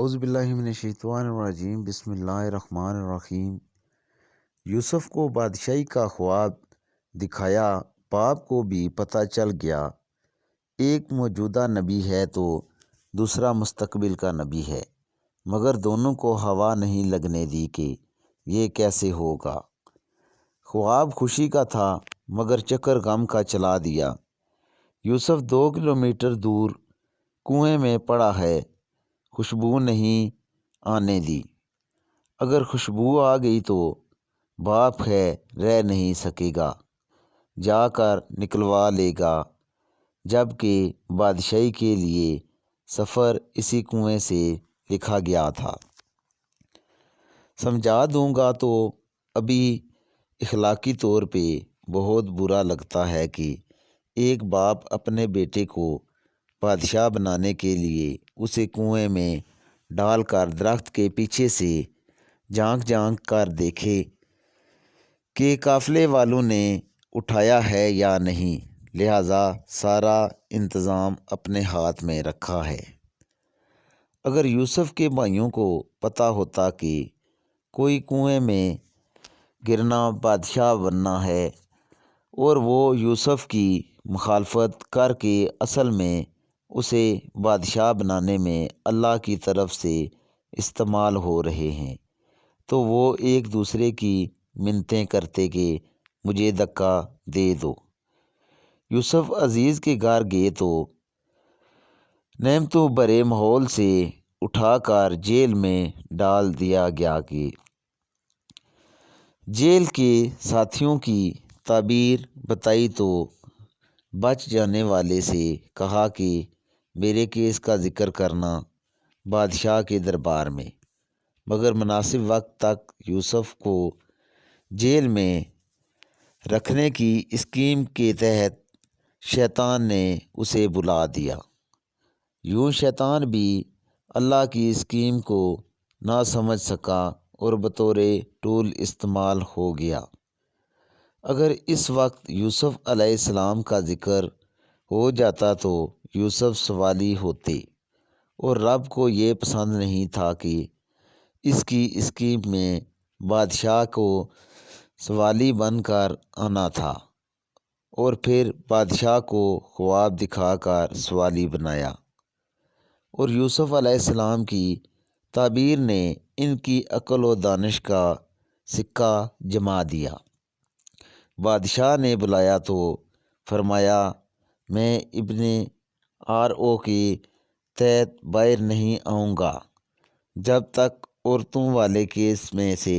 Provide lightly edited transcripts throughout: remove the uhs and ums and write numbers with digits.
اعوذ باللہ من الشیطان الرجیم، بسم اللہ الرحمن الرحیم۔ یوسف کو بادشاہی کا خواب دکھایا، باپ کو بھی پتہ چل گیا، ایک موجودہ نبی ہے تو دوسرا مستقبل کا نبی ہے، مگر دونوں کو ہوا نہیں لگنے دی کہ یہ کیسے ہوگا۔ خواب خوشی کا تھا مگر چکر غم کا چلا دیا۔ یوسف 2 کلومیٹر دور کنویں میں پڑا ہے، خوشبو نہیں آنے دی، اگر خوشبو آ گئی تو باپ ہے رہ نہیں سکے گا، جا کر نکلوا لے گا، جب کہ بادشاہی کے لیے سفر اسی کنویں سے لکھا گیا تھا۔ سمجھا دوں گا تو ابھی اخلاقی طور پہ بہت برا لگتا ہے کہ ایک باپ اپنے بیٹے کو بادشاہ بنانے کے لیے اسے کنویں میں ڈال کر درخت کے پیچھے سے جھانک جھانک کر دیکھے کہ قافلے والوں نے اٹھایا ہے یا نہیں، لہٰذا سارا انتظام اپنے ہاتھ میں رکھا ہے۔ اگر یوسف کے بھائیوں کو پتہ ہوتا کہ کوئی کنویں میں گرنا بادشاہ بننا ہے اور وہ یوسف کی مخالفت کر کے اصل میں اسے بادشاہ بنانے میں اللہ کی طرف سے استعمال ہو رہے ہیں، تو وہ ایک دوسرے کی منتیں کرتے کہ مجھے دھکا دے دو۔ یوسف عزیز کے گھر گئے تو نعمتوں بھرے ماحول سے اٹھا کر جیل میں ڈال دیا گیا کہ جیل کے ساتھیوں کی تعبیر بتائی تو بچ جانے والے سے کہا کہ میرے کیس کا ذکر کرنا بادشاہ کے دربار میں، مگر مناسب وقت تک یوسف کو جیل میں رکھنے کی اسکیم کے تحت شیطان نے اسے بلا دیا۔ یوں شیطان بھی اللہ کی اسکیم کو نہ سمجھ سکا اور بطور ٹول استعمال ہو گیا۔ اگر اس وقت یوسف علیہ السلام کا ذکر ہو جاتا تو یوسف سوالی ہوتے، اور رب کو یہ پسند نہیں تھا کہ اس کی اسکیم میں بادشاہ کو سوالی بن کر آنا تھا، اور پھر بادشاہ کو خواب دکھا کر سوالی بنایا، اور یوسف علیہ السلام کی تعبیر نے ان کی عقل و دانش کا سکہ جما دیا۔ بادشاہ نے بلایا تو فرمایا میں ابن RO کے تحت باہر نہیں آؤں گا جب تک عورتوں والے کیس میں سے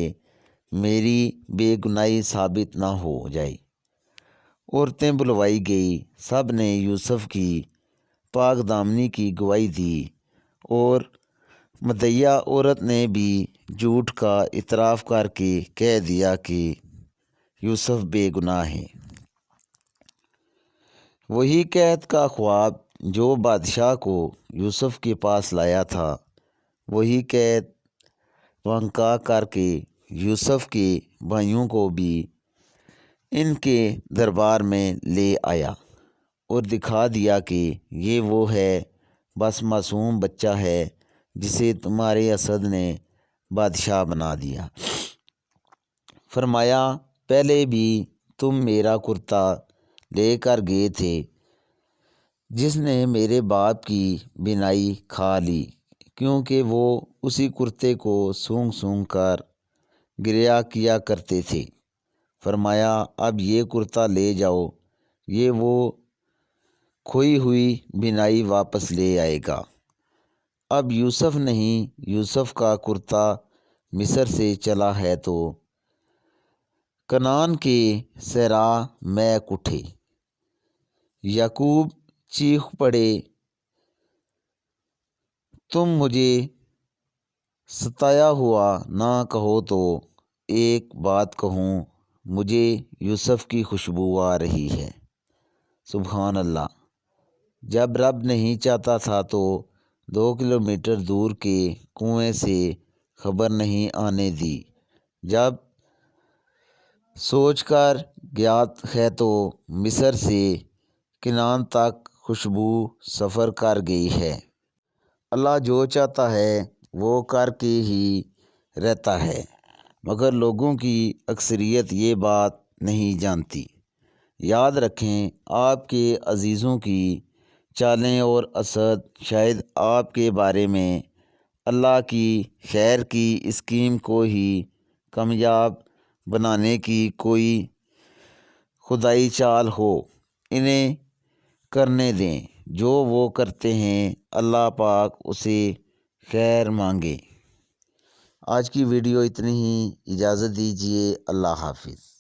میری بے گناہی ثابت نہ ہو جائے۔ عورتیں بلوائی گئی، سب نے یوسف کی پاک دامنی کی گواہی دی، اور مدعیہ عورت نے بھی جھوٹ کا اعتراف کر کے کہہ دیا کہ یوسف بے گناہ ہے۔ وہی قحط کا خواب جو بادشاہ کو یوسف کے پاس لایا تھا، وہی قحط وانکا کر کے یوسف کے بھائیوں کو بھی ان کے دربار میں لے آیا اور دکھا دیا کہ یہ وہ ہے، بس معصوم بچہ ہے جسے تمہارے اسد نے بادشاہ بنا دیا۔ فرمایا پہلے بھی تم میرا کرتا لے کر گئے تھے جس نے میرے باپ کی بینائی کھا لی، کیونکہ وہ اسی کرتے کو سونگھ سونگھ کر گریا کیا کرتے تھے۔ فرمایا اب یہ کرتا لے جاؤ، یہ وہ کھوئی ہوئی بینائی واپس لے آئے گا۔ اب یوسف نہیں، یوسف کا کرتا مصر سے چلا ہے تو کنعان کے صحرا مہک اٹھے۔ یعقوب چیخ پڑے تم مجھے ستایا ہوا نہ کہو تو ایک بات کہوں، مجھے یوسف کی خوشبو آ رہی ہے۔ سبحان اللہ۔ جب رب نہیں چاہتا تھا تو 2 کلومیٹر دور کے کنویں سے خبر نہیں آنے دی، جب سوچ کر گیا ہے تو مصر سے کنعان تک خوشبو سفر کر گئی ہے۔ اللہ جو چاہتا ہے وہ کر کے ہی رہتا ہے، مگر لوگوں کی اکثریت یہ بات نہیں جانتی۔ یاد رکھیں، آپ کے عزیزوں کی چالیں اور اسد شاید آپ کے بارے میں اللہ کی خیر کی اسکیم کو ہی کامیاب بنانے کی کوئی خدائی چال ہو۔ انہیں کرنے دیں جو وہ کرتے ہیں، اللہ پاک اسے خیر مانگے۔ آج کی ویڈیو اتنی ہی، اجازت دیجیے، اللہ حافظ۔